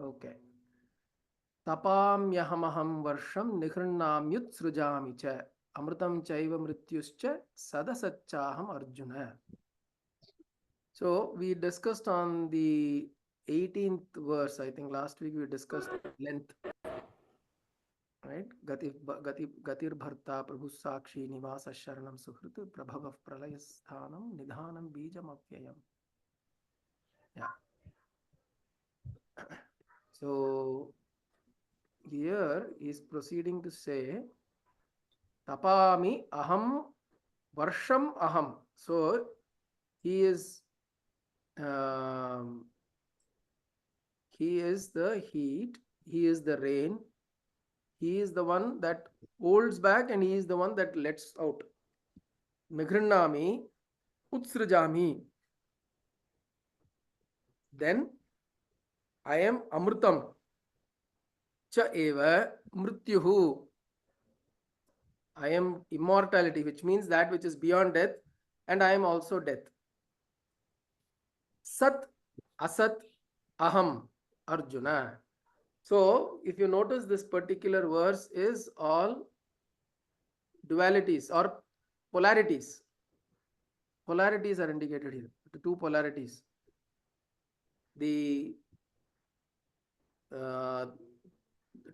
Okay. Tapamyahamaham varsham nihrannamyut srujami cha amritam chaiva mrityuscha sadasachaham Arjuna. So we discussed on the 18th verse. I think last week we discussed length, right? Gatir bharta prabhu sakshi nivasa sharanam suhrit prabhavav pralayasthanam nidhanam bijam avyayam. Yeah. So here is proceeding to say tapami aham varsham aham. So he is um, he is the heat, he is the rain, he is the one that holds back, and he is the one that lets out. Mighrannami utsrajami. Then I am amrutam cha eva mrityuhu. I am immortality, which means that which is beyond death, and I am also death. Sat, asat, aham, Arjuna. So, if you notice, this particular verse is all dualities or polarities. Polarities are indicated here. The two polarities. The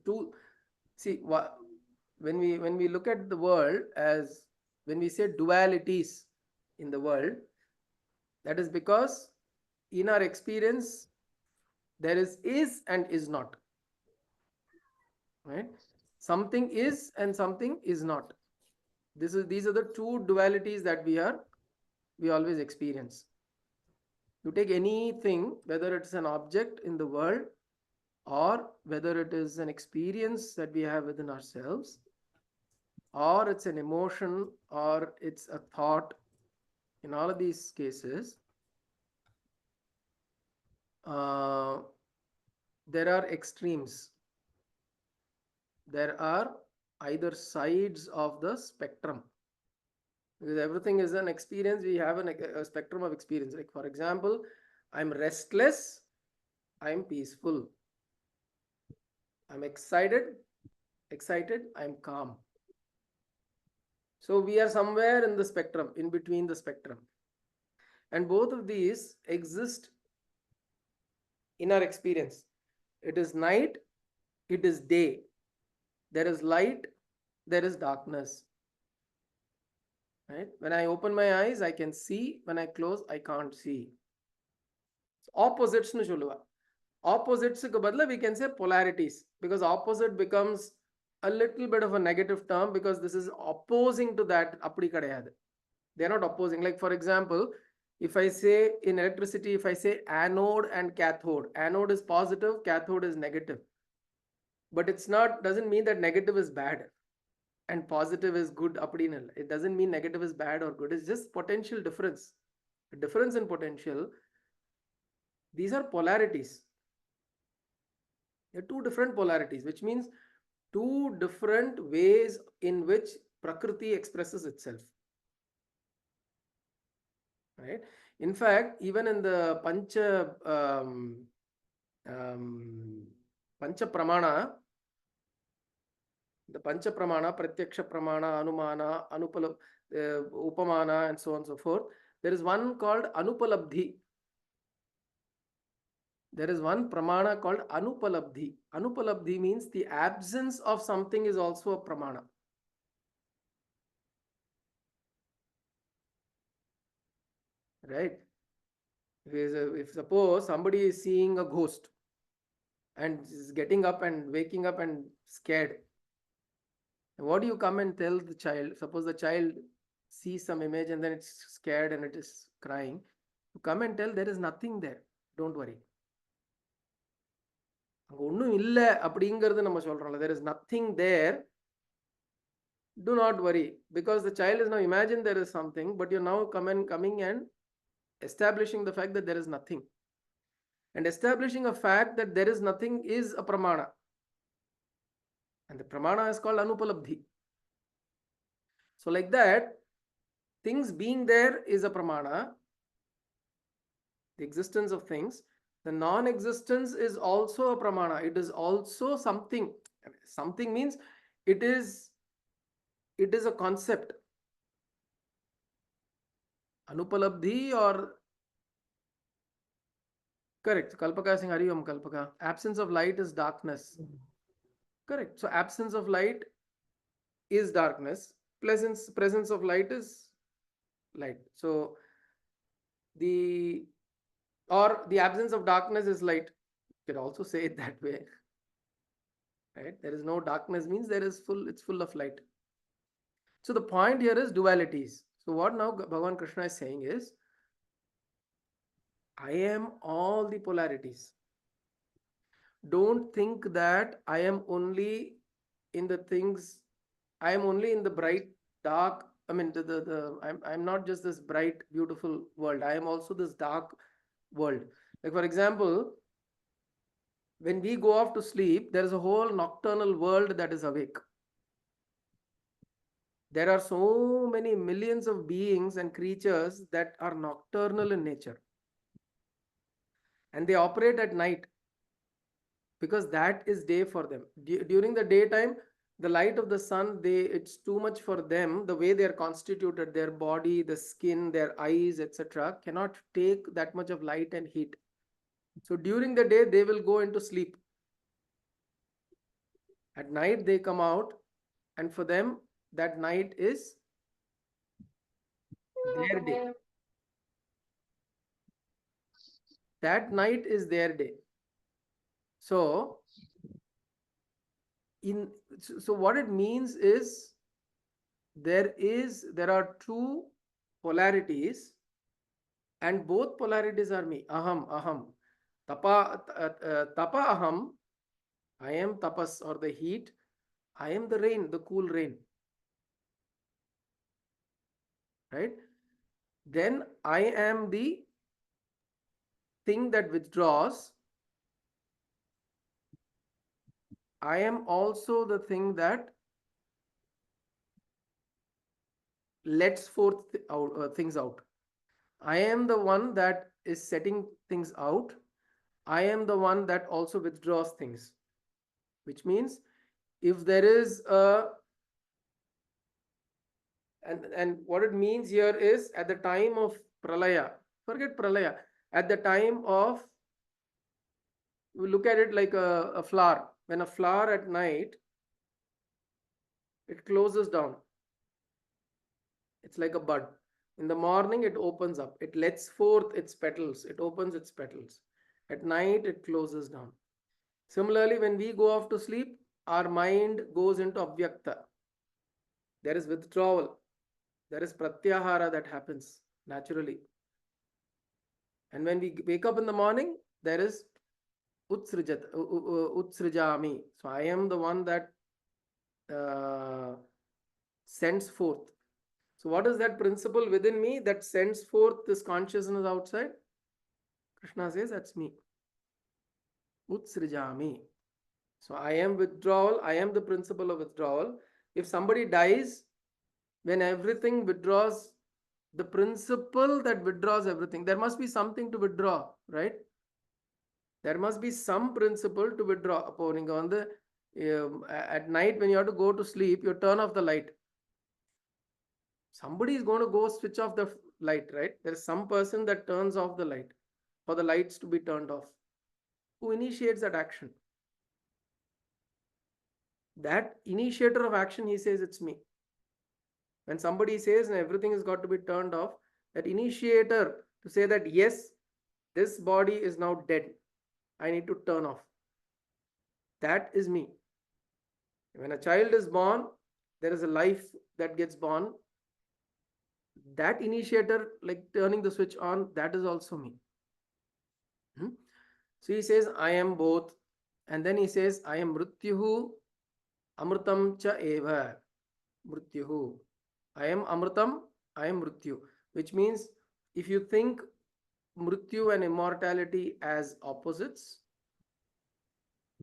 two. See, when we look at the world as, when we say dualities in the world, that is because in our experience there is and is not, right? Something is and something is not. These are the two dualities that we always experience. You take anything, whether it's an object in the world or whether it is an experience that we have within ourselves, or it's an emotion, or it's a thought. In all of these cases, there are extremes. There are either sides of the spectrum. Because everything is an experience, we have a spectrum of experience. Like, for example, I'm restless, I'm peaceful. I'm excited, I'm calm. So we are somewhere in the spectrum, in between the spectrum. And both of these exist in our experience. It is night, it is day. There is light, there is darkness. Right? When I open my eyes, I can see. When I close, I can't see. Opposites nu solluva. Opposites ku badla we can say polarities, because opposite becomes a little bit of a negative term, because this is opposing to that. Appadi kadayadu. They are not opposing. Like, for example, if I say in electricity, if I say anode and cathode is positive, cathode is negative. But it's not, doesn't mean that negative is bad and positive is good. It doesn't mean negative is bad or good. It's just potential difference. A difference in potential. These are polarities. They're two different polarities, which means two different ways in which Prakriti expresses itself. Right? In fact, even in the Pancha Pramana, the Pancha Pramana, Pratyaksha Pramana, Anumana, Upamana, and so on and so forth, there is one called Anupalabdhi. There is one Pramana called Anupalabdhi. Anupalabdhi means the absence of something is also a Pramana. Right? If suppose somebody is seeing a ghost and is getting up and waking up and scared, what do you come and tell the child? Suppose the child sees some image and then it's scared and it is crying. You come and tell there is nothing there. Don't worry. There is nothing there. Do not worry, because the child is now imagine there is something, but you're now coming and establishing the fact that there is nothing. And establishing a fact that there is nothing is a pramana. And the pramana is called Anupalabdhi. So like that, things being there is a pramana, the existence of things. The non-existence is also a pramana. It is also something. Something means it is it is a concept. Anupalabdhi or correct. Kalpaka Singh Hariom Kalpaka. Absence of light is darkness. Correct. So absence of light is darkness. Presence of light is light. So the or the absence of darkness is light. You can also say it that way. Right? There is no darkness means there is full. It's full of light. So the point here is dualities. So what now Bhagavan Krishna is saying is, I am all the polarities. Don't think that I am only in the things, I am only in the bright, dark. I mean, I'm not just this bright, beautiful world. I am also this dark world. Like, for example, when we go off to sleep, there is a whole nocturnal world that is awake. There are so many millions of beings and creatures that are nocturnal in nature, and they operate at night because that is day for them. During the daytime, the light of the sun, it's too much for them. The way they are constituted, their body, the skin, their eyes, etc., cannot take that much of light and heat. So during the day, they will go into sleep. At night, they come out, and for them, that night is their day. That night is their day. So, so what it means is there are two polarities, and both polarities are me. Aham. Tapa aham. I am tapas or the heat. I am the rain, the cool rain. Right? Then I am the thing that withdraws. I am also the thing that lets forth things out. I am the one that is setting things out. I am the one that also withdraws things, which means if there is a and what it means here is at the time of pralaya, forget pralaya, at the time of, we look at it like a flower. When a flower at night, it closes down. It's like a bud. In the morning, it opens up. It lets forth its petals. It opens its petals. At night, it closes down. Similarly, when we go off to sleep, our mind goes into avyakta. There is withdrawal. There is pratyahara that happens naturally. And when we wake up in the morning, there is utsrijami. So I am the one that sends forth. So what is that principle within me that sends forth this consciousness outside? Krishna says that's me. Utsrijami. So I am withdrawal. I am the principle of withdrawal. If somebody dies, when everything withdraws, the principle that withdraws everything, there must be something to withdraw, right? There must be some principle to withdraw. At night when you have to go to sleep, you turn off the light. Somebody is going to go switch off the light, right? There is some person that turns off the light for the lights to be turned off. Who initiates that action? That initiator of action, he says, it's me. When somebody says everything has got to be turned off, that initiator to say that yes, this body is now dead, I need to turn off, that is me. When a child is born, there is a life that gets born. That initiator, like turning the switch on, that is also me. So he says, I am both. And then he says, I am mrityuhu, amritam cha eva. Mrityuhu. I am amritam, I am mrityu. Which means if you think mrityu and immortality as opposites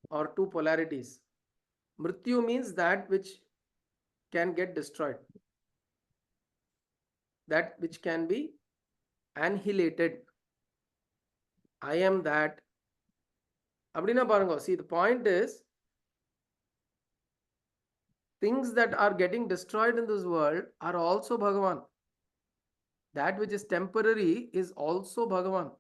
or two polarities, mrityu means that which can get destroyed, that which can be annihilated. I am that அப்படின்னா பாருங்க, see the point is, things that are getting destroyed in this world are also Bhagavan. That which is temporary is also Bhagavan.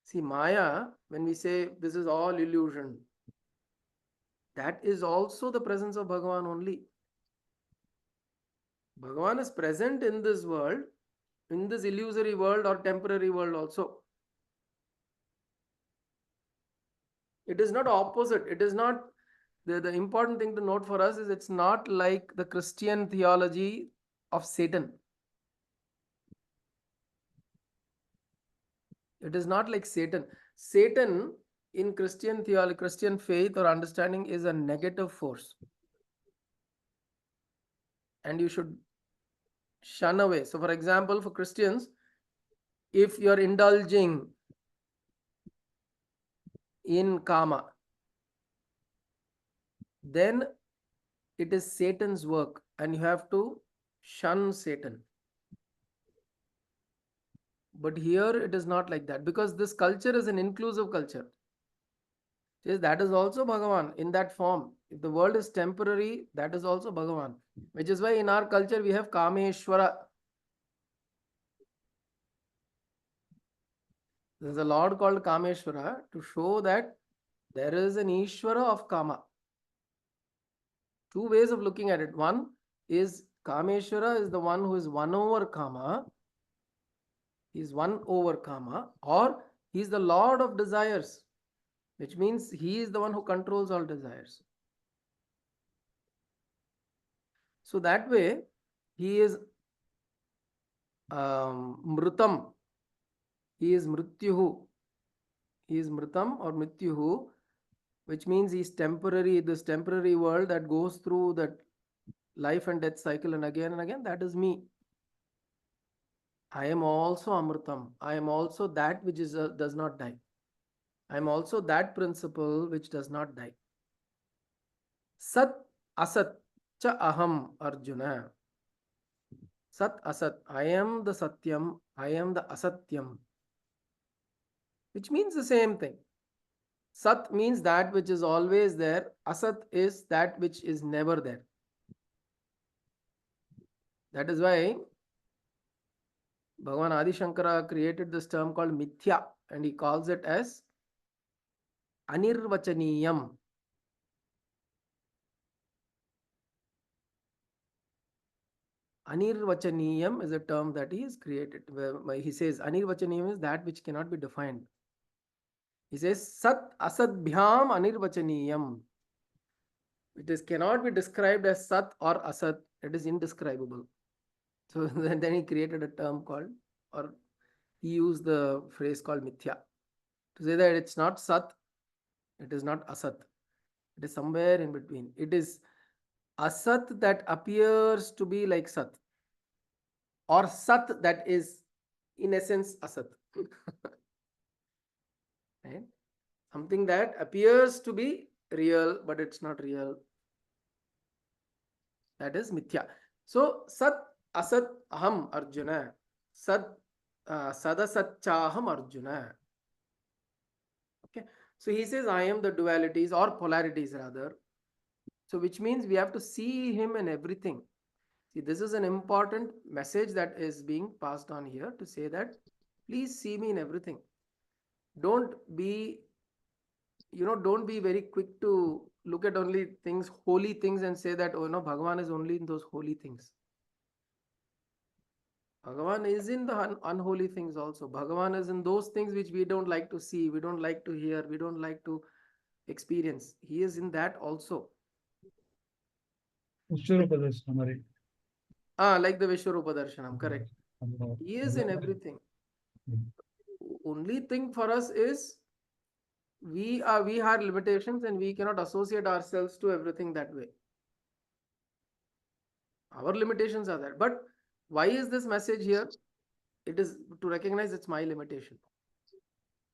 See, Maya, when we say this is all illusion, that is also the presence of Bhagavan only. Bhagavan is present in this world, in this illusory world or temporary world also. It is not opposite. It is not, the important thing to note for us is it's not like the Christian theology of Satan. It is not like Satan. Satan in Christian theology, Christian faith or understanding is a negative force. And you should shun away. So, for example, for Christians, if you're indulging in karma, then it is Satan's work and you have to shun Satan. But here it is not like that, because this culture is an inclusive culture. Yes, that is also Bhagavan in that form. If the world is temporary, that is also Bhagavan. Which is why in our culture we have Kameshwara. There is a Lord called Kameshwara to show that there is an Ishvara of Kama. Two ways of looking at it. One is Kameshwara is the one who is one over Kama. He is one over Kama, or he is the Lord of desires, which means he is the one who controls all desires. So that way, he is Mrutam. He is Mrityuhu. He is Mritam or Mrityuhu, which means he is temporary. This temporary world that goes through that life and death cycle and again, that is me. I am also Amritam. I am also that which is does not die. I am also that principle which does not die. Sat Asat Cha Aham Arjuna. Sat Asat. I am the Satyam. I am the Asatyam. Which means the same thing. Sat means that which is always there. Asat is that which is never there. That is why Bhagavan Adi Shankara created this term called Mithya, and he calls it as Anirvachaniyam. Anirvachaniyam is a term that he has created. He says Anirvachaniyam is that which cannot be defined. He says Sat Asat Bhyam Anirvachaniyam. It cannot be described as Sat or Asat. It is indescribable. So then he created a term called, or he used the phrase called Mithya to say that it's not Sat, it is not Asat. It is somewhere in between. It is Asat that appears to be like Sat, or Sat that is in essence Asat. Right? Something that appears to be real, but it's not real. That is Mithya. So Sat Asat Aham Arjuna. Sat Sadasatchaham Arjuna. Okay. So he says, I am the dualities or polarities rather. So which means we have to see him in everything. See, this is an important message that is being passed on here to say that please see me in everything. Don't be, don't be very quick to look at only things, holy things, and say that, oh no, Bhagavan is only in those holy things. Bhagavan is in the unholy things also. Bhagavan is in those things which we don't like to see, we don't like to hear, we don't like to experience. He is in that also. Like the Vishwarupa Darshanam, correct. He is in everything. Only thing for us is we have limitations and we cannot associate ourselves to everything that way. Our limitations are there. But why is this message here? It is to recognize it's my limitation.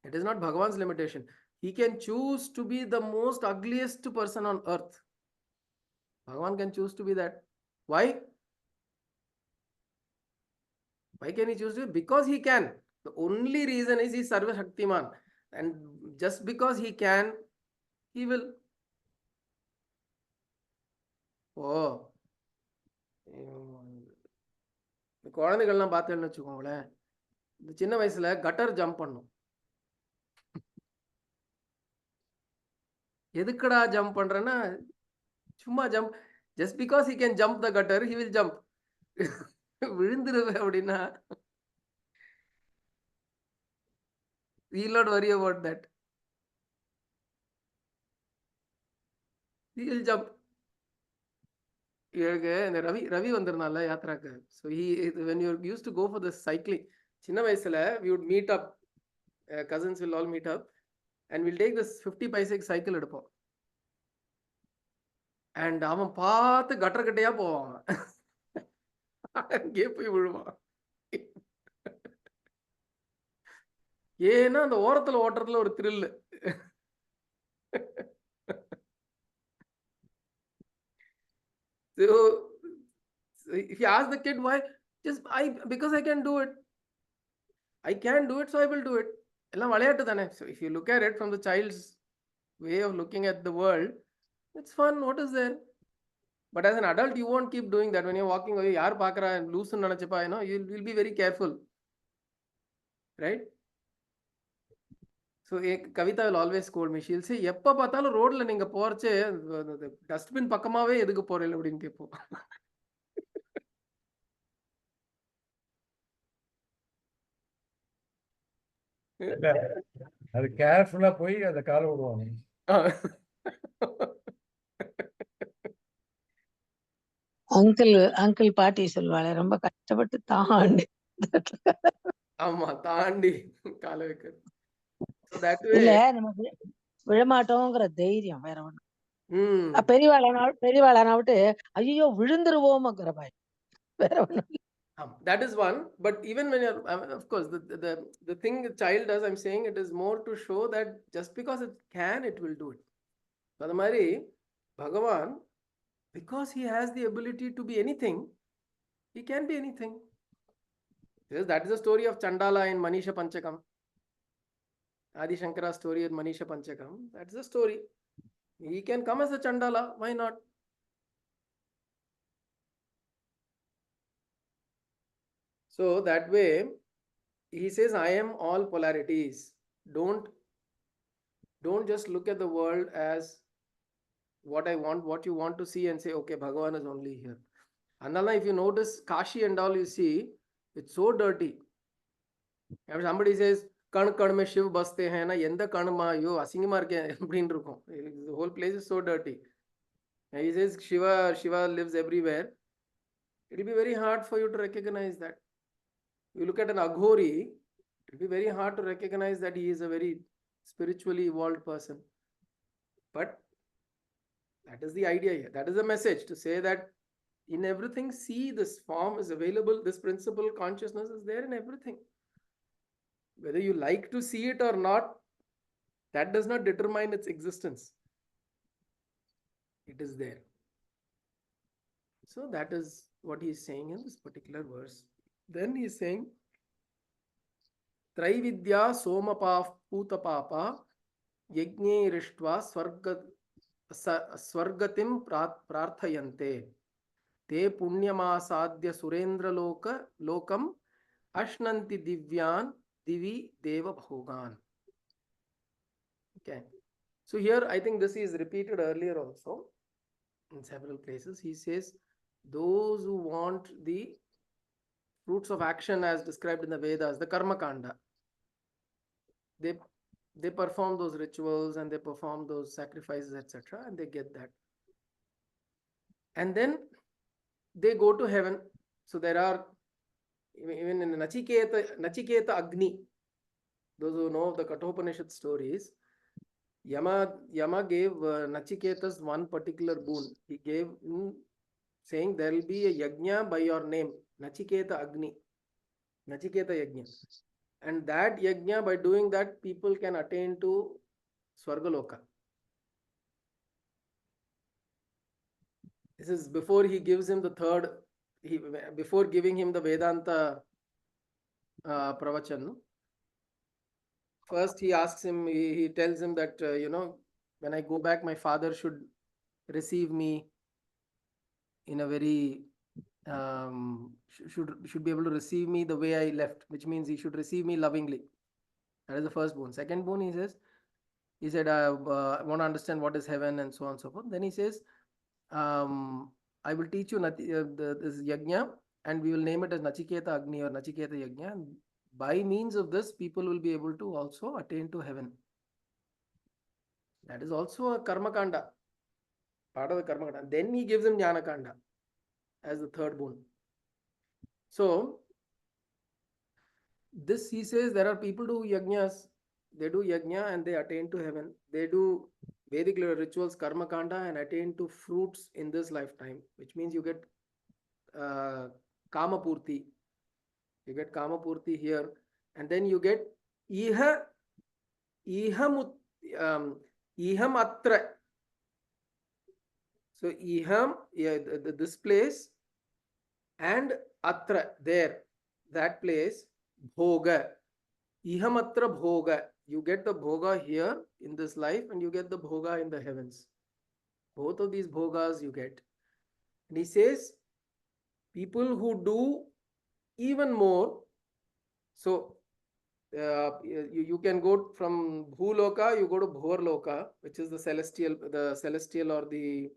It is not Bhagavan's limitation. He can choose to be the most ugliest person on earth. Bhagavan can choose to be that. Why? Why can he choose to? Because he can. The only reason is he's Sarva Shaktiman. And just because he can, he will. Oh, இந்த குழந்தைகள்லாம் பார்த்தேன்னு வச்சுக்கோங்களேன், இந்த சின்ன வயசுல cutter jump பண்ணும். எதுக்குடா jump பண்றேன்னா, சும்மா jump. Just because he can jump the gutter, he will jump. விழுந்துருவேன் அப்படின்னா, we will not worry about that. He will jump. எனக்கு இந்த ரவி ரவி வந்திருந்தால யாத்ராக்கு. So when you used to go for the cycling, சின்ன வயசுல we would meet up, cousins will all meet up and we'll take this 50 paise cycle எடுப்போம். And அவன் பார்த்து cutter கட்டையா போவான். அங்கேயே போய் விழுவான். ஏன்னா அந்த ஓரத்துல ஓட்டுறதுல ஒரு thrill. So if you ask the kid why, just because I can do it. I can do it, so I will do it. எல்லாம் விளையாட்டு தானே. So if you look at it from the child's way of looking at the world, it's fun. What is there? But as an adult, you won't keep doing that. When you're walking away, யார் பார்க்கறா லூசுன்னு நினைச்சப்பா, you will be very careful, right? So Kavita will always scold me. She'll say, எப்ப பார்த்தாலும் ரோட்ல நீங்க போறச்சே dustbin பக்கமாவே எதுக்கு போறீங்க அப்படின்னு கேட்போம். அது கேர்ஃபுல்லா போய் அந்த கால விடுவாங்க. அங்கிள் பாட்டி சொல்வாளே, ரொம்ப கஷ்டப்பட்டு தாண்டி. ஆமா, தாண்டி கால வைக்கிறது. இல்ல, நமக்கு விழமாட்டோங்கிற தைரியம் வேற ஒண்ணு. பெரியவாளான விட்டு ஐயோ விழுந்துருவோம்ங்கிற பயம் வேற ஒண்ணு. That is one. But even when you're, of course, the thing the child does, I'm saying it is more to show that just because it can, it will do it. அது மாதிரி பகவான், because he has the ability to be anything, he can be anything. Yes, that is the story of Chandala in Manisha Panchakam. Adi Shankara's story in Manisha Panchakam. That's the story. He can come as a Chandala. Why not? So that way, he says, I am all polarities. Don't just look at the world as what I want, what you want to see and say, okay, Bhagavan is only here. And if you notice Kashi and all, you see, it's so dirty. If somebody says, கண் கண் में शिव बसते हैं ना, எந்த கண்மா ஐயோ அசிங்கமா இருக்கேன் அப்படின்னு இருக்கும். The whole place is so dirty. And he says Shiva lives everywhere. It will be very hard for you to recognize that. You look at an Aghori, it will be very hard to recognize that he is a very spiritually evolved person. But that is the idea here. That is the message, to say that in everything, see, this form is available, this principle consciousness is there in everything. Whether you like to see it or not, that does not determine its existence. It is there. So that is what he is saying in this particular verse. Then he is saying, Traividya somapa putapapa yajne rishtva swargatim prarthayante te punyamasadya surendra lokam ashnanti divyan divi deva bhogan. Okay. So here I think this is repeated earlier also in several places. He says, those who want the fruits of action as described in the Vedas, the Karma Kanda, they perform those rituals and they perform those sacrifices, etc., and they get that. And then they go to heaven. So there are, even in Nachiketa Agni, those who know the Kathopanishad stories, Yama gave Nachiketas one particular boon. He gave him, saying there will be a yajna by your name, Nachiketa Agni, Nachiketa Yajna. And that yajna, by doing that, people can attain to Swargaloka. This is before he gives him the third, before giving him the Vedanta pravachan. First, he asks him, he tells him that, when I go back, my father should receive me in a very, should be able to receive me the way I left, which means he should receive me lovingly. That is the first boon. Second boon, he said, I want to understand what is heaven and so on and so forth. Then he says, I will teach you this yajna, and we will name it as Nachiketa Agni or Nachiketa Yajna. And by means of this, people will be able to also attain to heaven. That is also a karma kanda, part of the karma kanda. Then he gives him jnana kanda as the third boon. So this, he says, there are people who do yajnas, they do yajna and they attain to heaven. They do Vedic rituals, karma kanda, and attain to fruits in this lifetime, which means you get kama purti. You get kama purti here, and then you get iham atra. So iham, this place, and atra, there, that place, bhoga. Iham atra bhoga. You get the bhoga here in this life, and you get the bhoga in the heavens. Both of these bhogas you get. And he says, people who do even more, so you can go from Bhuloka, you go to Bhurloka, which is the celestial or the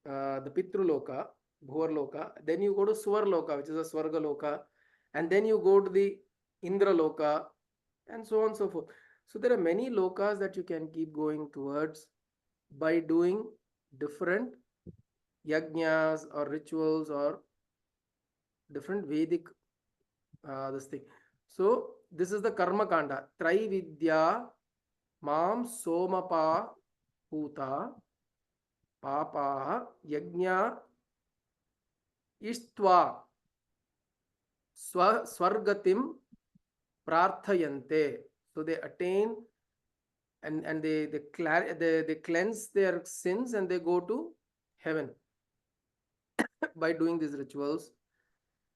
Pitruloka, Bhurloka. Then you go to Swarloka, which is a Swargaloka, and then you go to the Indraloka, and so on and so forth. So there are many lokas that you can keep going towards by doing different yajnas or rituals or different Vedic this thing. So this is the karma kanda. Trividya mam somapa puta papa yajna istva swargatim prarthayante. So they attain and they cleanse their sins and they go to heaven by doing these rituals.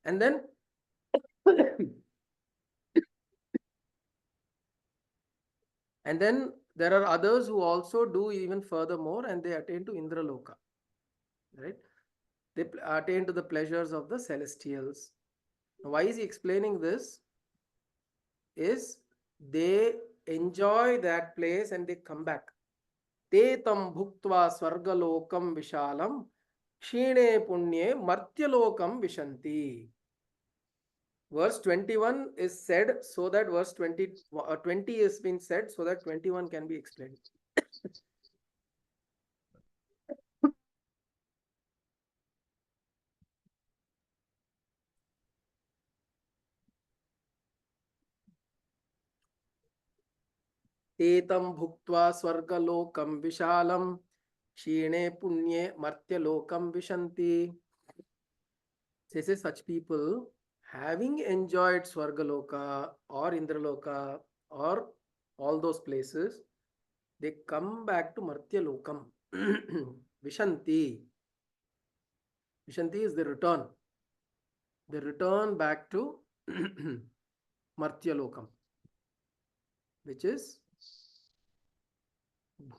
And then and then there are others who also do even furthermore, and they attain to Indraloka, right? They attain to the pleasures of the celestials. Why is he explaining this? Is they enjoy that place and they come back. Te tam bhuktva swargalokam vishalam shine punye martyalokam vishanti. Verse 21 is said so that verse 20 has been said so that 21 can be explained. Tetam bhuktva swargalokam vishalam shine punye martyalokam vishanti. This is such people having enjoyed Swargaloka or Indraloka or all those places, they come back to Martyalokam. Vishanti. Vishanti is the return. They return back to Martyalokam, which is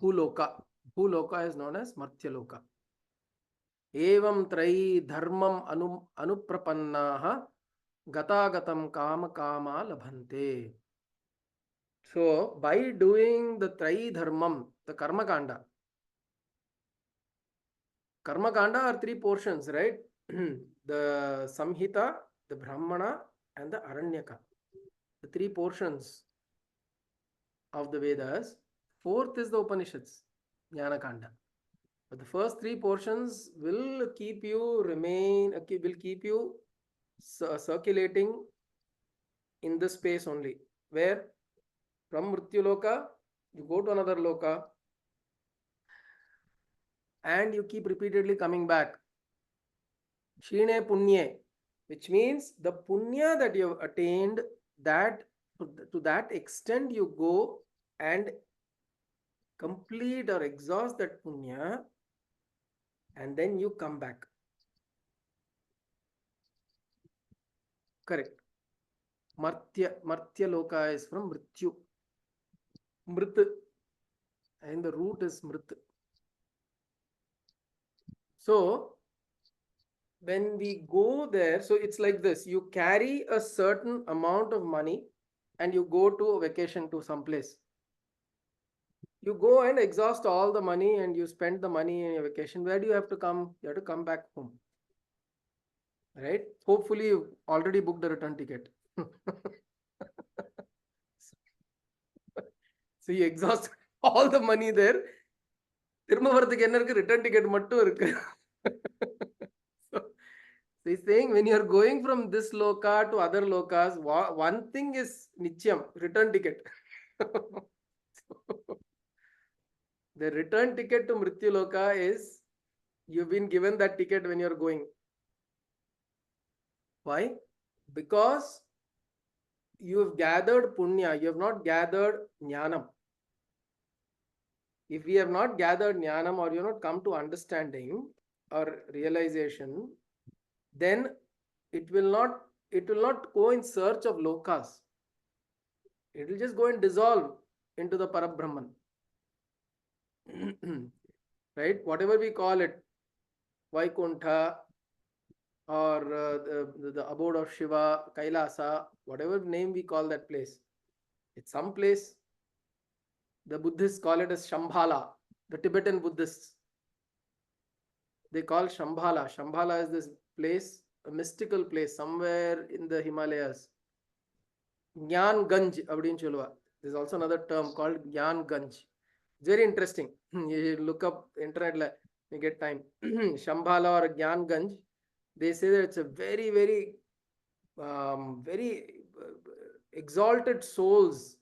Bhuloka. Bhuloka is known as Martyaloka. Evam trai dharmam anuprapannaha gatagatam kama kama labhante. So by doing the trai dharmam, the karma kanda are three portions, right? The samhita, the brahmana, and the aranyaka. The three portions of the Vedas. Fourth is the Upanishads, jnana kanda. But the first three portions will keep you circulating in this space only, where from Mrityuloka you go to another loka and you keep repeatedly coming back. Shine punye, which means the punya that you have attained, that to that extent you go and complete or exhaust that punya, and then you come back. Correct. Martya loka is from Mrityu. Mrit. And the root is Mrit. So when we go there, so it's like this, you carry a certain amount of money and you go to a vacation to some place. You go and exhaust all the money and you spend the money in your vacation. Where do you have to come? You have to come back home. Right? Hopefully you already booked the return ticket. So you exhaust all the money there. திரும்ப வரதுக்கு என்ன இருக்கு? Return ticket மட்டும் இருக்கு. So he's saying when you are going from this loka to other lokas, one thing is nityam, return ticket. The return ticket to Mrityu Loka is you've been given that ticket when you're going. Why? Because you have gathered punya, you have not gathered jnanam. If we have not gathered jnanam or you have not come to understanding or realization, then it will not go in search of lokas. It will just go and dissolve into the Parabrahman. Right? Whatever we call it, Vaikuntha or the abode of Shiva, Kailasa, whatever name we call that place, it's some place. The Buddhists call it as Shambhala. The Tibetan Buddhists, they call Shambhala. Shambhala is this place, a mystical place somewhere in the Himalayas. Gyan Ganj abdin cholva. There's also another term called Gyan Ganj. It's very interesting. You look up internet, you get time. Shambhala or Gyan Ganj. They say that it's a very, very, very exalted souls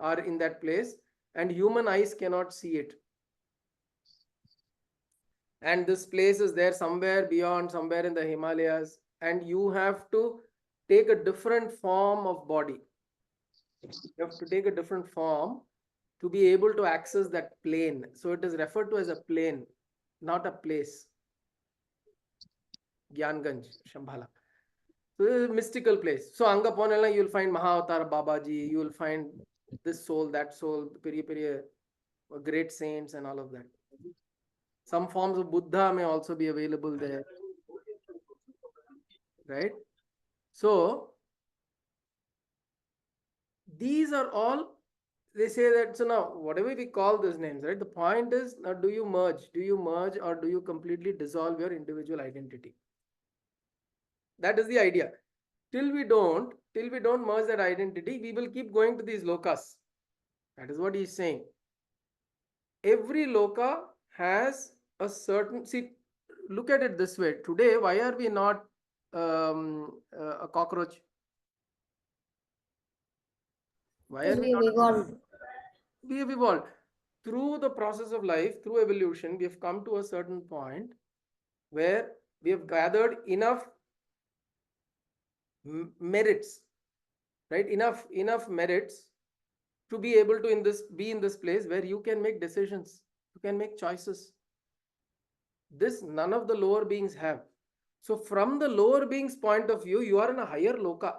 are in that place, and human eyes cannot see it. And this place is there somewhere beyond, somewhere in the Himalayas, and you have to take a different form of body. You have to take a different form to be able to access that plane. So it is referred to as a plane, not a place. Gyanganj, Shambhala. So it is a mystical place. So anga ponella you will find Mahavatar Babaji, you will find this soul, that soul, periya great saints and all of that. Some forms of Buddha may also be available there. Right? So these are all, they say that, so now whatever we call these names, right? The point is, now do you merge? Do you merge or do you completely dissolve your individual identity? That is the idea. Till we don't merge that identity, we will keep going to these lokas. That is what he is saying. Every loka has a certain, see, look at it this way. Today, why are we not a cockroach? Why are we not evolved? We have evolved. Through the process of life, through evolution, we have come to a certain point where we have gathered enough merits, right? Enough merits to be able to be in this place where you can make decisions, you can make choices. This none of the lower beings have. So from the lower beings point of view, you are in a higher loka.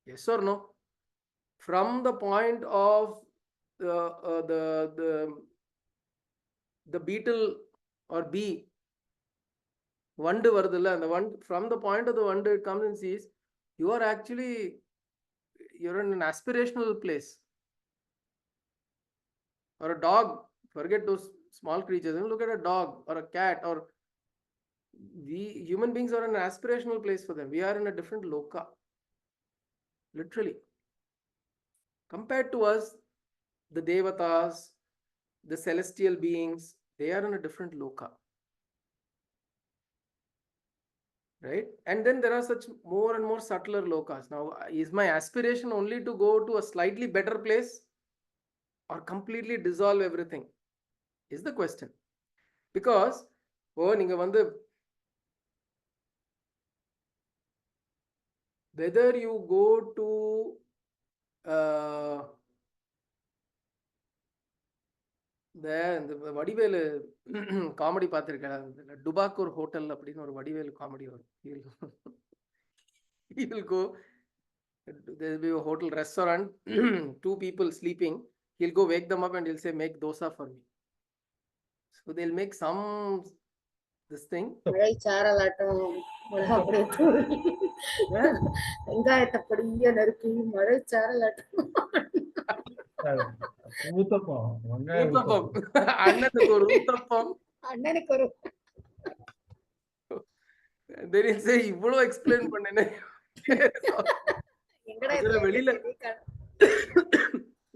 Yes or no? From the point of the beetle or bee, வண்டு வருதுல்ல, அந்த வண்டு, from the point of the வண்டு, it comes and sees you are actually, you're in an aspirational place. Or a dog, forget those small creatures, look at a dog or a cat, or we human beings are in an aspirational place for them. We are in a different loka, literally. Compared to us, the devatas, the celestial beings, they are in a different loka. Right? And then there are such more and more subtler lokas. Now, is my aspiration only to go to a slightly better place or completely dissolve everything? Is the question. Because, நீங்க வந்து whether you go to இந்த Vadivelu comedy பார்த்திருக்கேன், டுபாக்கூர் hotel அப்படின்னு ஒரு Vadivelu comedy வரும். He will go There'll be a hotel restaurant, two people sleeping. He'll go wake them up and he'll say, make dosa for me. So they'll make some this thing. மழை சாரலாட்டம் அப்படியே தூவி வெங்காயத்தை பொடிய நறுக்கி மழை சாரலாட்டம் ஊத்தப்பம் வெங்காய ஊத்தப்பம் அண்ணனுக்கு ஒரு ஊத்தப்பம் அண்ணனுக்கு ஒரு தெரியும் இவ்வளவு எக்ஸ்பிளைன் பண்ணேனே வெளியில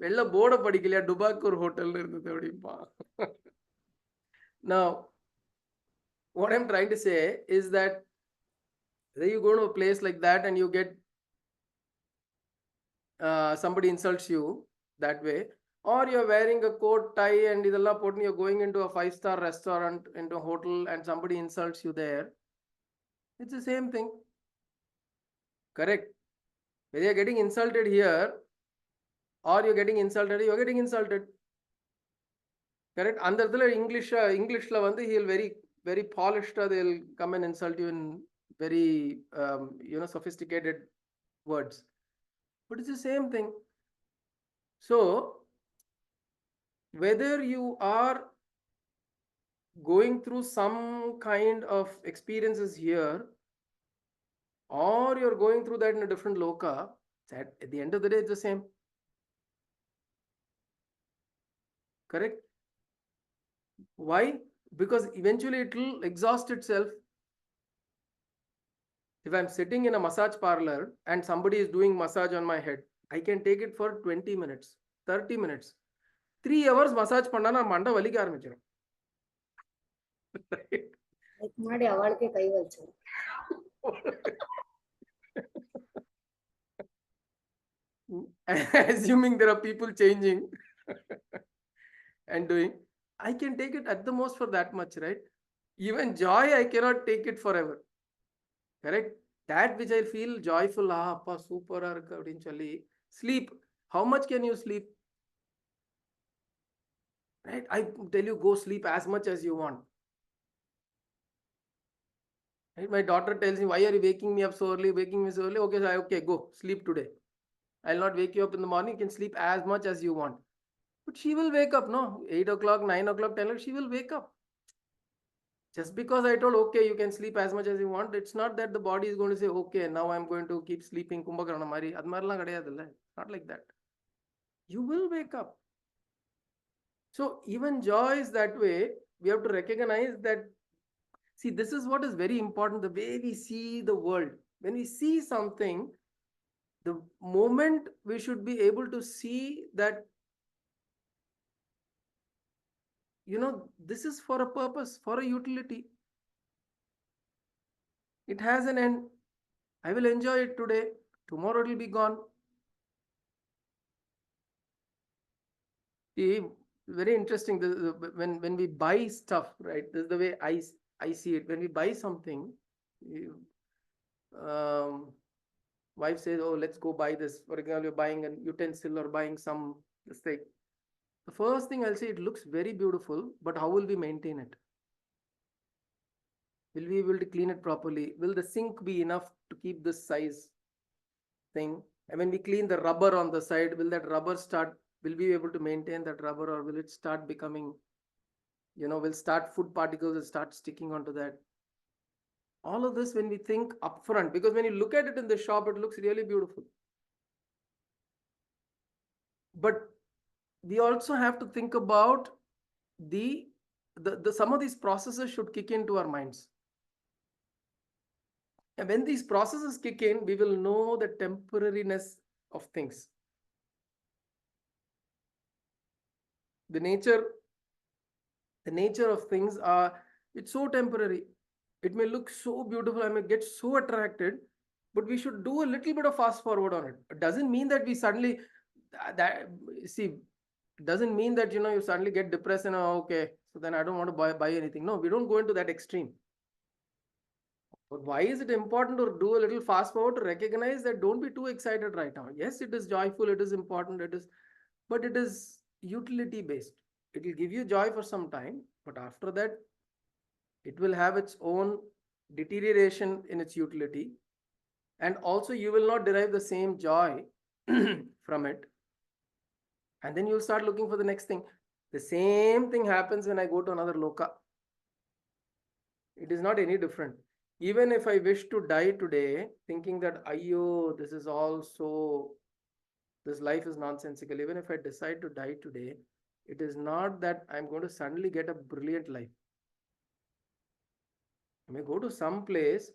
வெளில போர்ட படிக்கலையா டுபாக்கு ஒரு ஹோட்டல் இருந்தது அப்படிப்பா. Now what I'm trying to say is that when you go to a place like that and you get somebody insults you that way, or you're wearing a coat, tie and idella pottu you're going into a 5-star restaurant, into a hotel, and somebody insults you there, it's the same thing. Correct? When you're getting insulted here or you're getting insulted, you're getting insulted. Correct? அந்த இடத்துல இங்கிலீஷ்ல வந்து he'll very polished, they'll come and insult you in very sophisticated words, but it's the same thing. So whether you are going through some kind of experiences here or you're going through that in a different loka, at the end of the day it's the same. Correct? Why? Because eventually it will exhaust itself. If I'm sitting in a massage parlor and somebody is doing massage on my head, I can take it for 20 minutes, 30 minutes. 3 hours massage பண்ணா நான் மண்டை வலிக்க ஆரம்பிச்சிடும். முன்னாடி அவளுக்கே கை வச்சோம். Assuming there are people changing and doing, I can take it at the most for that much, right? Even joy, I cannot take it forever. Correct? That which I feel joyful, appa super irukku appdin solli. Sleep. How much can you sleep? Right? I tell you, go sleep as much as you want. Right? My daughter tells me, why are you waking me up so early? Okay, so okay, go sleep today. I'll not wake you up in the morning. You can sleep as much as you want. But she will wake up, no? 8 o'clock, 9 o'clock, 10 o'clock, she will wake up. Just because I told, okay, you can sleep as much as you want, it's not that the body is going to say, okay, now I'm going to keep sleeping. Not like that. You will wake up. So even joy is that way. We have to recognize that. See, this is what is very important, the way we see the world. When we see something, the moment we should be able to see that, this is for a purpose, for a utility. It has an end. I will enjoy it today. Tomorrow it will be gone. See, very interesting. When we buy stuff, right? This is the way I see it. When we buy something, wife says, oh, let's go buy this. For example, you're buying an utensil or buying some thing. The first thing I'll say, it looks very beautiful, but how will we maintain it? Will we be able to clean it properly? Will the sink be enough to keep this size thing? And when we clean the rubber on the side, will we be able to maintain that rubber, or will it start becoming, food particles will start sticking onto that? All of this when we think upfront, because when you look at it in the shop, it looks really beautiful. But we also have to think about some of these processes should kick into our minds. And when these processes kick in, we will know the temporariness of things. The nature of things it's so temporary. It may look so beautiful, I may get so attracted, but we should do a little bit of fast forward on it. It doesn't mean that we suddenly doesn't mean that you suddenly get depressed and okay, so then I don't want to buy anything. No, we don't go into that extreme. But why is it important to do a little fast forward, to recognize that don't be too excited right now? Yes, it is joyful, it is important, but it is utility based. It will give you joy for some time, but after that it will have its own deterioration in its utility. And also you will not derive the same joy from it. And then you'll start looking for the next thing. The same thing happens when I go to another loka. It is not any different. Even if I wish to die today, thinking that, ayyo, this is all so, this life is nonsensical. Even if I decide to die today, it is not that I'm going to suddenly get a brilliant life. I may go to some place,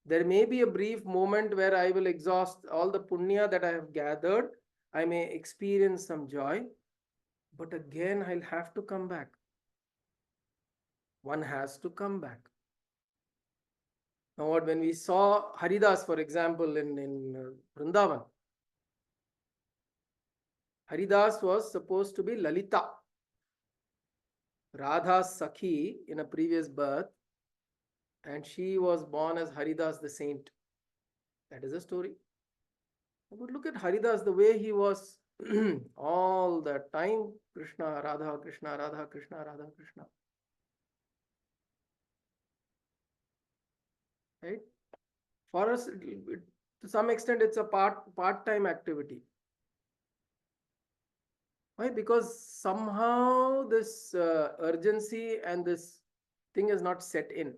there may be a brief moment where I will exhaust all the punya that I have gathered. I may experience some joy, but again, I'll have to come back. One has to come back. Now, when we saw Haridas, for example, in Vrindavan, Haridas was supposed to be Lalita, Radha's Sakhi in a previous birth, and she was born as Haridas the saint. That is the story. But look at Haridas, the way he was all the time, Krishna, Radha, Krishna, Radha, Krishna, Radha, Krishna. Right? For us, to some extent, it's a part-time activity. Why? Because somehow this urgency and this thing is not set in.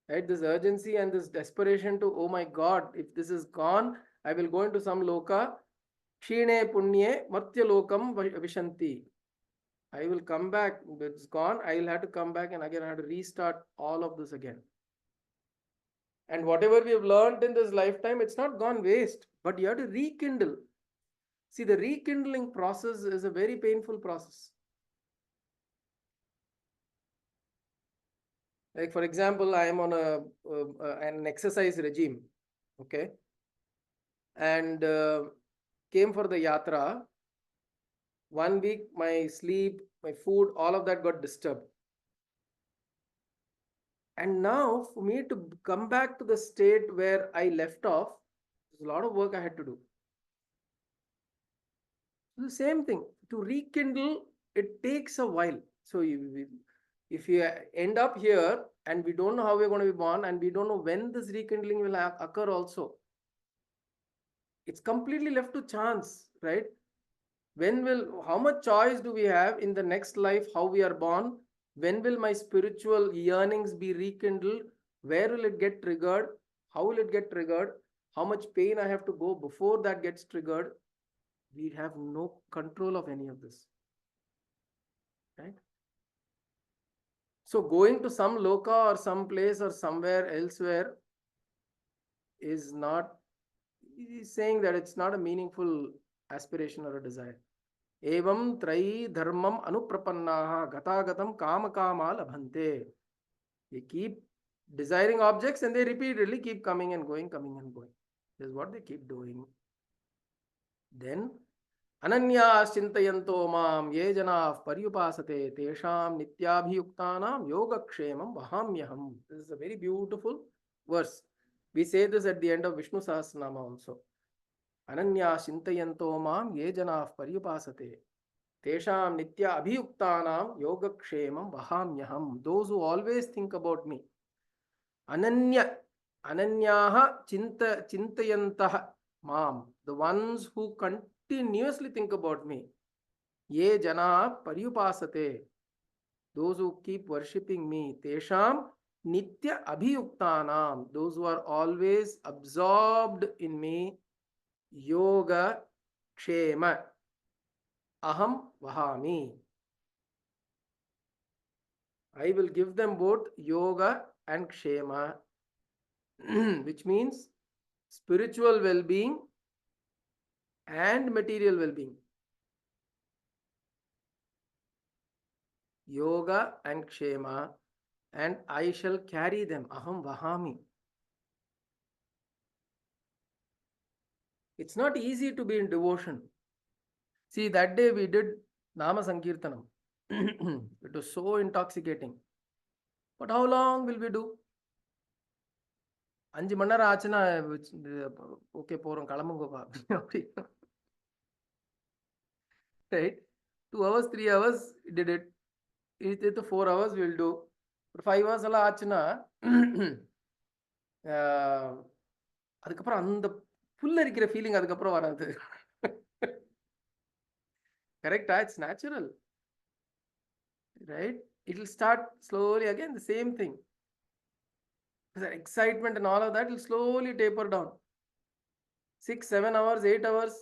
Right? This urgency and this desperation to, oh my God, if this is gone, I will go into some loka. Kshine punye matya lokam vishanti. I will come back. It's gone. I will have to come back and again I have to restart all of this again. And whatever we have learned in this lifetime, it's not gone waste, but you have to rekindle. See, the rekindling process is a very painful process. Like, for example, I am on an exercise regime, okay? And came for the yatra. 1 week, my sleep, my food, all of that got disturbed. And now, for me to come back to the state where I left off, there's a lot of work I had to do. The same thing, to rekindle, it takes a while. So if you end up here and we don't know how we're going to be born and we don't know when this rekindling will occur also, it's completely left to chance, right? How much choice do we have in the next life, how we are born? When will my spiritual yearnings be rekindled? Where will it get triggered? How will it get triggered? How much pain I have to go before that gets triggered? We have no control of any of this, right? So going to some loka or some place or somewhere elsewhere is not, he's saying that it's not a meaningful aspiration or a desire. Evam trayi dharmam anuprapannaha gatagatam kama kama labhante. They keep desiring objects and they repeatedly keep coming and going, coming and going. This is what they keep doing. Then Ananyas chintayanto mam ye janav paryupasate tesham nityabhiyuktanam yogakshemam vahamyaham. This is a very beautiful verse. We say this at the end of Vishnu Sahasranama also. Ananyas chintayanto mam ye janav paryupasate tesham nityabhiyuktanam yogakshemam vahamyaham. Those who always think about me. Ananyaha chintayantah mam. The ones who continuously think about me. Ye jana paryupasate. Those who keep worshipping me. Tesham nitya abhiyuktanam. Those who are always absorbed in me. Yoga kshema. Aham vahami. I will give them both yoga and kshema, which means spiritual well-being and material well-being. Yoga and kshema, and I shall carry them. Aham vahami. It's not easy to be in devotion. See, that day we did Nama Sankirtanam. It was so intoxicating. But how long will we do? 5 மணி நேரம் ஆச்சுன்னா okay போறோம் கிளம்புங்கப்பா அப்படின்னு. Right? 2 hours, 3 hours, we did it. It 4 hours we'll do. But 5 hours எல்லாம் ஆச்சுன்னா அதுக்கப்புறம் அந்த புல்லரிக்கிற feeling அதுக்கப்புறம் வராது. கரெக்டா? It's natural, right? It will start slowly again, the same thing. The excitement and all of that will slowly taper down. 6, 7 hours, 8 hours,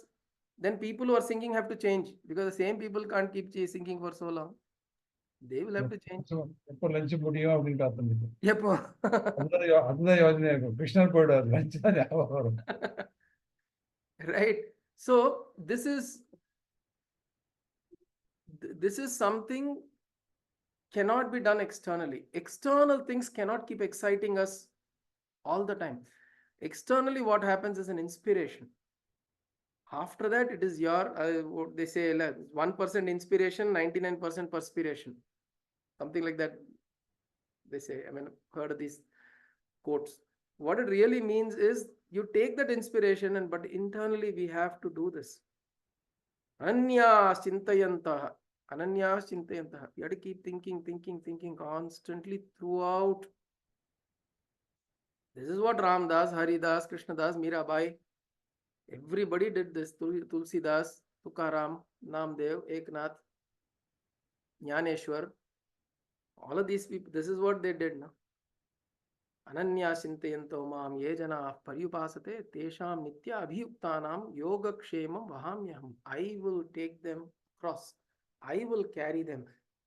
then people who are singing have to change, because the same people can't keep singing for so long. They will have to change. எப்போ lunch முடியும் அப்படின்னு காத்துட்டு எப்போ? அதுதான் யோசனை இருக்கும். கிருஷ்ணர் போயிடுவார், லஞ்ச் தான் ஞாபகம் வரும். Right. So this is something cannot be done externally. External things cannot keep exciting us all the time. Externally, what happens is an inspiration. After that, it is your, what they say, 1% inspiration, 99% perspiration. Something like that, they say. I mean, I've heard of these quotes. What it really means is you take that inspiration, but internally we have to do this. Ananyas chintayantah. Ananyas chintayantah. You have to keep thinking constantly throughout. This is what Ramdas, Haridas, Krishnadas, Mirabai, everybody did this. Tulsidas, Tukaram, Namdev, Eknath, Jnaneshwar, all of these people, this is what they did. No? Ananya Sintayanto Mam Ye Jana Paryupasate Tesham Nitya Abhiyuktanam Yoga Kshemam Vahamyaham. I will take them across. I will carry them.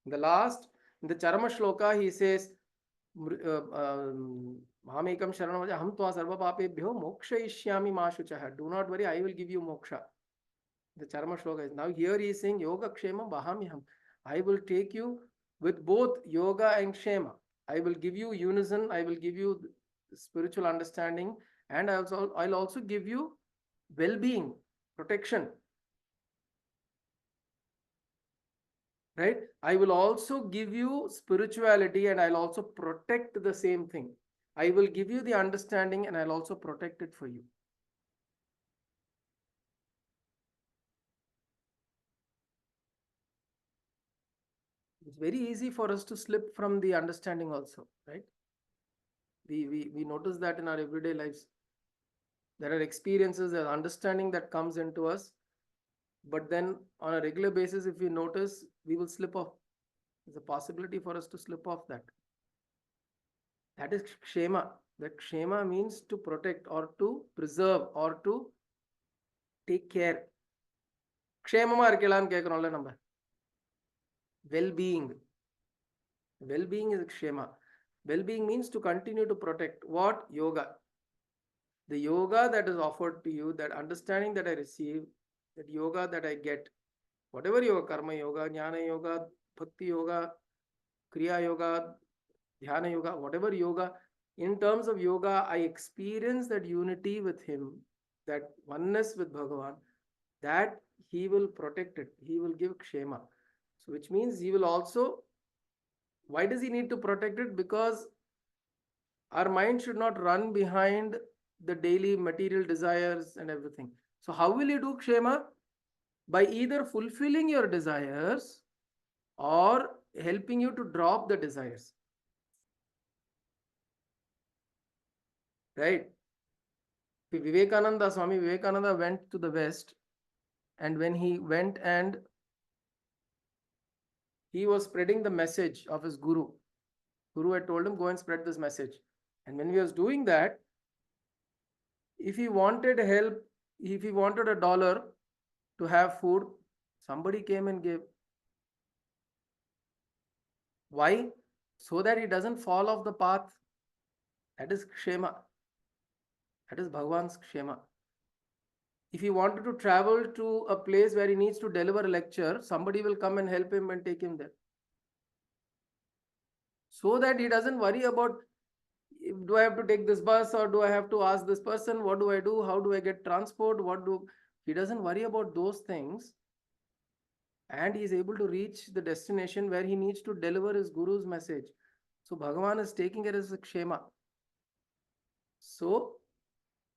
In the Charama Shloka, he says, Mahamekam Sharanam Aham Tva Sarva Papebhyo Mokshayishyami Ma Shuchah. Do not worry, I will give you moksha. The Charama Shloka is now here he is saying Yoga Kshemam Vahamyaham. I will take you with both yoga and kshema. I will give you unison, I will give you spiritual understanding, and I'll also give you well-being, protection. Right? I will also give you spirituality, and I'll also protect the same thing. I will give you the understanding, and I'll also protect it for you. It's very easy for us to slip from the understanding also, right? We notice that in our everyday lives. There are experiences, there's understanding that comes into us, but then on a regular basis, if we notice, we will slip off. There's a possibility for us to slip off that. That is kshema. That kshema means to protect or to preserve or to take care. Kshemama irukkelan kekrolla number. Well-being. Well-being is kshema. Well-being means to continue to protect. What? Yoga. The yoga that is offered to you, that understanding that I receive, that yoga that I get, whatever yoga, karma yoga, jnana yoga, bhakti yoga, kriya yoga, dhyana yoga, whatever yoga, in terms of yoga, I experience that unity with him, that oneness with Bhagavan, that he will protect it. He will give kshema. So which means he will also, why does he need to protect it? Because our mind should not run behind the daily material desires and everything. So how will you do kshema? By either fulfilling your desires or helping you to drop the desires. Right? Swami Vivekananda went to the West, and when he went and he was spreading the message of his Guru. Guru had told him, go and spread this message. And when he was doing that, if he wanted help, if he wanted $1 to have food, somebody came and gave. Why? So that he doesn't fall off the path. That is kshema. That is Bhagavan's kshema. If he wanted to travel to a place where he needs to deliver a lecture, somebody will come and help him and take him there. So that he doesn't worry about, do I have to take this bus, or do I have to ask this person, what do I do, how do I get transport, he doesn't worry about those things, and he is able to reach the destination where he needs to deliver his Guru's message. So Bhagavan is taking it as a kshema. So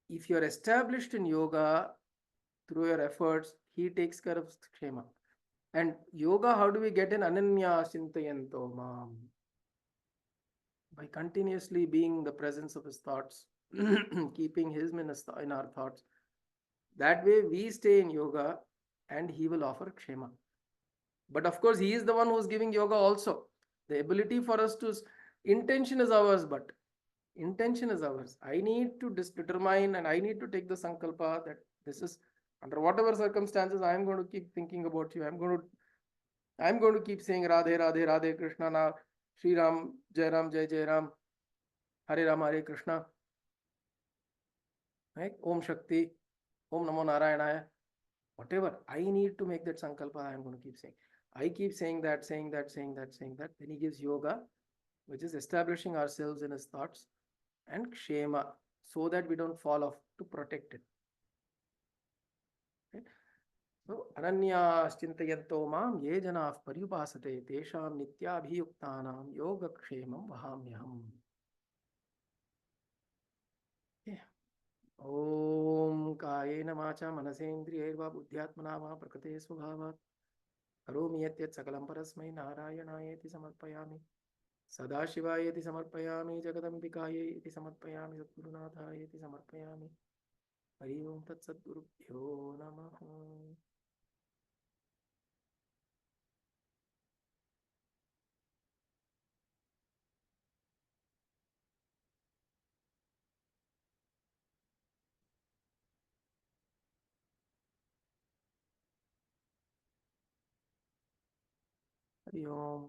if you are established in yoga through your efforts, he takes care of kshema. And yoga, how do we get in? Ananya Sintayanto Mam. By continuously being in the presence of his thoughts, keeping him in our thoughts. That way we stay in yoga and he will offer kshema. But of course, he is the one who is giving yoga also. The ability for us to, intention is ours, but intention is ours. I need to determine and I need to take the sankalpa that this is, under whatever circumstances, I am going to keep thinking about you. I'm going to keep saying Radhe, Radhe, Radhe Krishna, na Sri Ram, Jai Ram, Jai Jai Ram, Hare Ram, Hare Krishna, right? Om Shakti, Om Namo Narayana, whatever. I need to make that sankalpa. I am going to keep saying. I keep saying that, saying that, saying that, saying that. Then he gives yoga, which is establishing ourselves in his thoughts, and kshema, so that we don't fall off, to protect it. Okay? So, ananyashchintayanto mam ye janah paryupasate tesham nityabhiyuktanam yoga kshemam vahamyaham. Okay. Om kayena vacha manasendriyaiva buddhyatmana va prakate svabhavat करोमि यत् सकलं परस्मै नारायणायेति समर्पयामि सदाशिवायेति समर्पयामि जगदम्बिकायै समर्पयामि सद्गुरुनाथायेति समर्पयामि हरि ओं तत्सद्गुरुभ्यो नमः हरि ओं